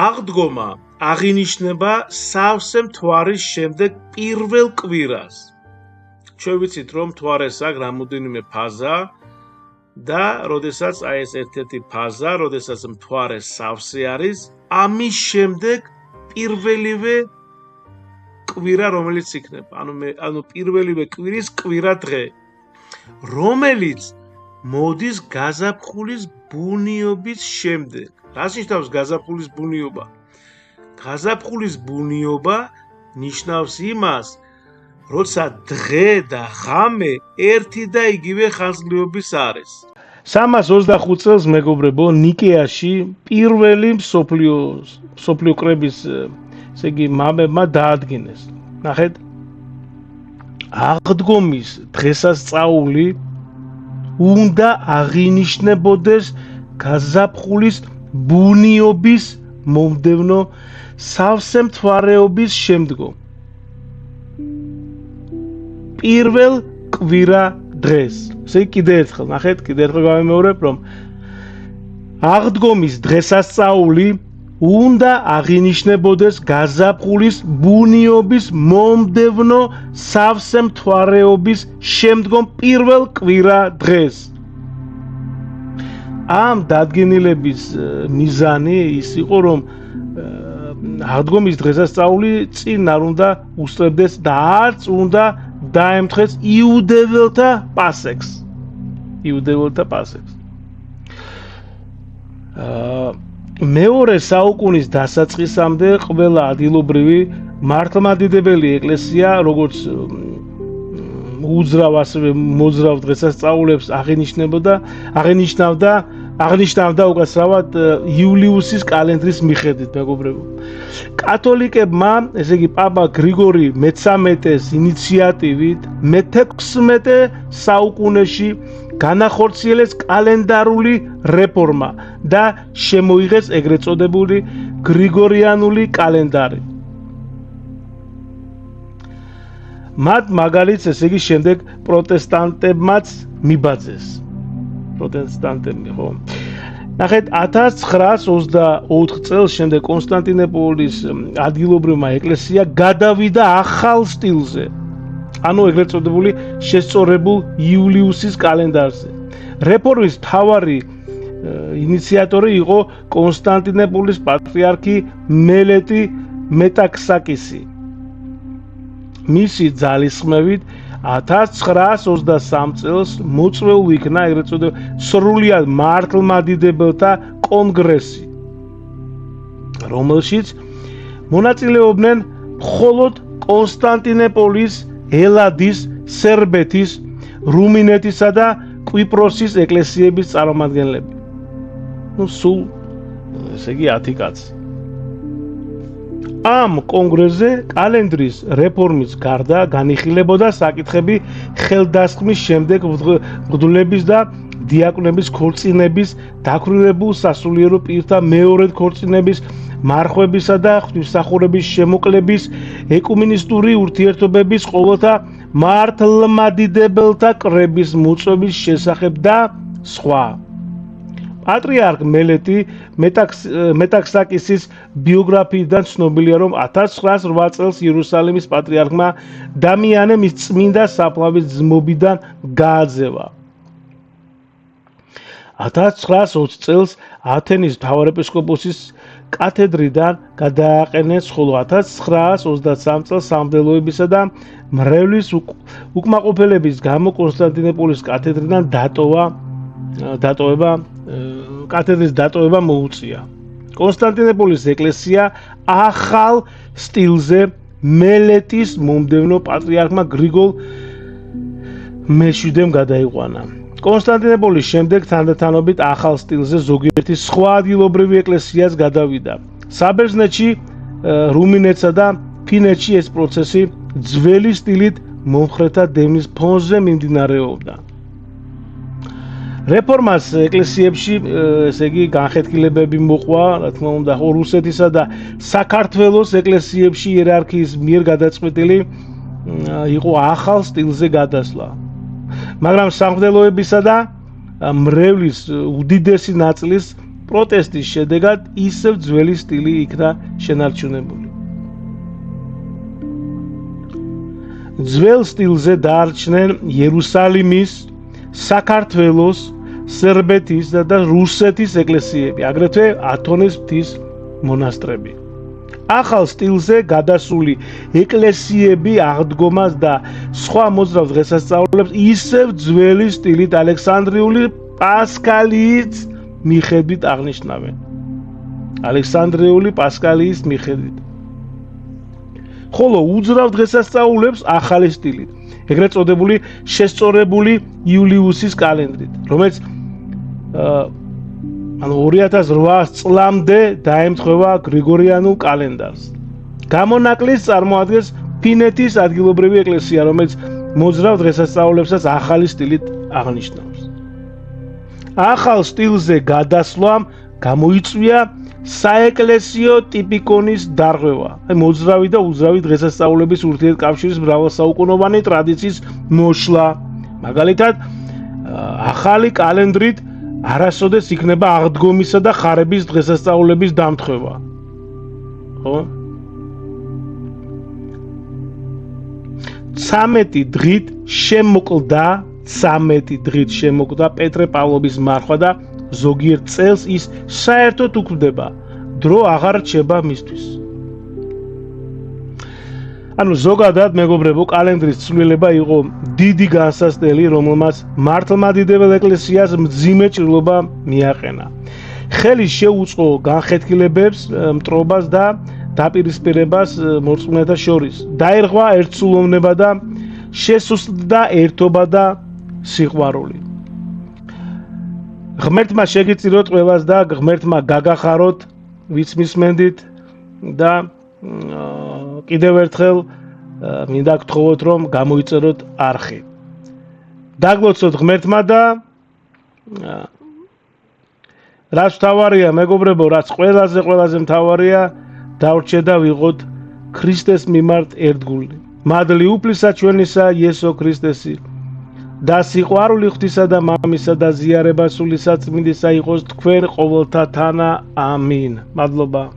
აღდგომა აღინიშნება სავსე მთვარის შემდეგ პირველ კვირას. ჩვენ ვიცით, რომ მთვარეს აქვს რამოდენიმე ფაზა და როდესაც აი ეს ერთ-ერთი ფაზა, როდესაც მთვარე სავსე არის, ამის შემდეგ პირველივე კვირა, რომელიც იქნება. ანუ პირველივე კვირის კვირა დღე, რომელიც მოდის გაზაფხულის ბუნიობის შემდეგ. რას ნიშნავს გაზაფხულის ბუნიობა? გაზაფხულის ბუნიობა ნიშნავს იმას, როცა დღე და ღამე ერთი და იგივე ხანგრძლივობის არის. 325 წელს მეგობრებო, ნიკეაში პირველი მსოფლიო კრების, ესე იგი, მამებმა დაადგინეს. ნახეთ, აღდგომის დღესასწაული უნდა აღინიშნებოდეს გაზაფხულის ბუნიობის მომდევნო სავსე მთვარეობის შემდგომ. პირველ კვირა დღეს. ესე იგი, კიდე ერთხელ, ნახეთ, კიდე ერთხელ გავიმეორებ, რომ აღდგომის დღესასწაული უნდა აღინიშნებოდეს გაზაფხულის ბუნიობის მომდევნო სავსე მთვარეობის შემდგომ პირველ კვირა დღეს. ამ დადგენილების მიზანი ის იყო, რომ აღდგომის დღესასწაული წინ არ უნდა უსწრებდეს და არც უნდა დაემთხეს იუდეველთა პასექს. მეორე საუკუნის დასაწყისამდე ყველა ადგილობრივი მართლმადიდებელი ეკლესია, როგორც უძრავ ასევე მოძრავ დღესასწაულებს აღნიშნავდა უკაცრავად იულიუსის კალენდრის მიხედვით, მეგობრებო. კათოლიკებმა, ესე იგი, პაპა გრიგორი მე-13-ის ინიციატივით მე-16 საუკუნეში განახორციელეს კალენდარული რეფორმა და შემოიღეს ეგრეთ წოდებული გრიგორიანული კალენდარი. მათ მაგალითს, ესე იგი, შემდეგ პროტესტანტებმაც მიბაძეს. ხო. ნახეთ, 1924 წელს შემდეგ კონსტანტინოპოლის ადგილობრივმა ეკლესია გადავიდა ახალ სტილზე. ანუ ეგრეთ წოდებული შესწორებულ იულიუსის კალენდარზე. რეფორმის მთავარი ინიციატორი იყო კონსტანტინოპოლის პატრიარქი მელეტი მეტაქსაკისი. მისი ძალისხმევით 1923 წელს მოწვეულ იქნა ეგრეთ წოდებული სრულად მართლმადიდებელთა კონგრესი, რომელშიც მონაწილეობდნენ მხოლოდ კონსტანტინოპოლის, ელადის, სერბეთის, რუმინეთისა და კვიპროსის ეკლესიების წარმომადგენლები. სულ, ესე იგი, 10 კაცი. ამ კონგრესზე კალენდრის რეფორმის გარდა განიხილებოდა საკითხები ხელდასხმის შემდეგ მღვდლების და დიაკვნების ქორწინების, დაქვრივებულ სასულიერო პირთა მეორედ ქორწინების, მარხვებისა და ღვთისმსახურების შემოკლების, ეკუმენისტური ურთიერთობების, ყოველთა მართლმადიდებელთა კრების მოწვევის შესახებ და სხვა. პატრიარქ მელეტი მეტაქსაკისის ბიოგრაფიიდან ცნობილია, რომ 1908 წელს იერუსალიმის პატრიარქმა დამიანე მის წმინდა საფლავის ძმობიდან გააძევა. 1920 წელს ათენის მთავარეპისკოპოსის კათედრიდან გადააყენეს, ხოლო 1923 წელს სამღვდელოებისა და მრევლის უკმაყოფილების გამო კონსტანტინოპოლის კათედრიდან კათედრის დატოვება მოუწია. კონსტანტინოპოლის ეკლესია ახალ სტილზე მელეტის მომდევნო პატრიარქმა გრიგოლ მე-7-მ გადაიყვანა. კონსტანტინოპოლის შემდეგ თანდათანობით ახალ სტილზე ზოგიერთი სხვა ადგილობრივი ეკლესიაც გადავიდა. საბერძნეთში, რუმინეთსა და ფინეთში ეს პროცესი ძველი სტილით მომხრეთა დევნის ფონზე მიმდინარეობდა. რეფორმას ეკლესიებში, ესე იგი, განხეთქილებები მოყვა, რა თქმა უნდა, რუსეთისა და საქართველოს ეკლესიებში იერარქიის მიერ გადაწყვეტილი იყო ახალ სტილზე გადასვლა. მაგრამ სამღვდელოებისა და მრევლის უდიდესი ნაწილის პროტესტის შედეგად ისევ ძველი სტილი იქნა შენარჩუნებული. ძველ სტილზე დაარჩნენ იერუსალიმის, საქართველოს, სერბეთის და რუსეთის ეკლესიები, აგრეთვე ათონის მთის მონასტრები. ახალ სტილზე გადასული ეკლესიები აღდგომას და სხვა მოძრავ დღესასწაულებს ისევ ძველი სტილით ალექსანდრიული პასკალიის მიხედვით აღნიშნავენ. ალექსანდრიული პასკალიის მიხედვით. ხოლო უძრავ დღესასწაულებს ახალი სტილით, ეგრეთ წოდებული შესწორებული იულიუსის კალენდრით, რომელიც 2008 წლამდე დაემთხვევა გრიგორიანულ კალენდარს. გამონაკლისს წარმოადგენს ფინეთის ადგილობრივი ეკლესია, რომელიც მოძრავ დღესასწაულებსაც ახალი სტილით აღნიშნავს. ახალ სტილზე გადასვლამ გამოიწვია საეკლესიო ტიპიკონის დარღვევა, მოძრავი და უძრავი დღესასწაულების ურთიერთკავშირის მრავალსაუკუნოვანი ტრადიციის მოშლა. მაგალითად, ახალი კალენდრით არასოდეს იქნება აღდგომისა და ხარების დღესასწაულების დამთხვევა. ხო? 13 დღით შემოკლდა პეტრე პავლობის მარხვა და ზოგიერთ წელს ის საერთოდ უქმდება, დრო აღარ რჩება მისთვის. ანუ ზოგადად მეგობრებო, კალენდრის ცვლილება იყო დიდი განსასწრელი, რომელმაც მართლმადიდებელ ეკლესიას მძიმე ჭრილობა მიაყენა. ხელი შეუწყო განხეთქილებებს, მტრობას და დაპირისპირებას მორწმუნეთა შორის. დაირღვა ერთსულოვნება და შესუსტდა ერთობა და სიყვარული. ღმერთმა შეგიწიროთ ყველას და ღმერთმა გაგახაროთ, ვიც მისმენდით და კიდევ ერთხელ მინდა გთხოვოთ, რომ გამოიწეროთ არხი. დაგლოცოთ ღმერთმა და რაც მთავარია, მეგობრებო, რაც ყველაზე მთავარია, დავრჩეთ და ვიყოთ ქრისტეს მიმართ ერთგული. მადლი უფლისა ჩვენისა იესო ქრისტესი და სიყვარული ღვთისა და მამისა და ზიარება სული საწმინდისა იყოს თქვენ ყოველთა თანა. ამინ. მადლობა.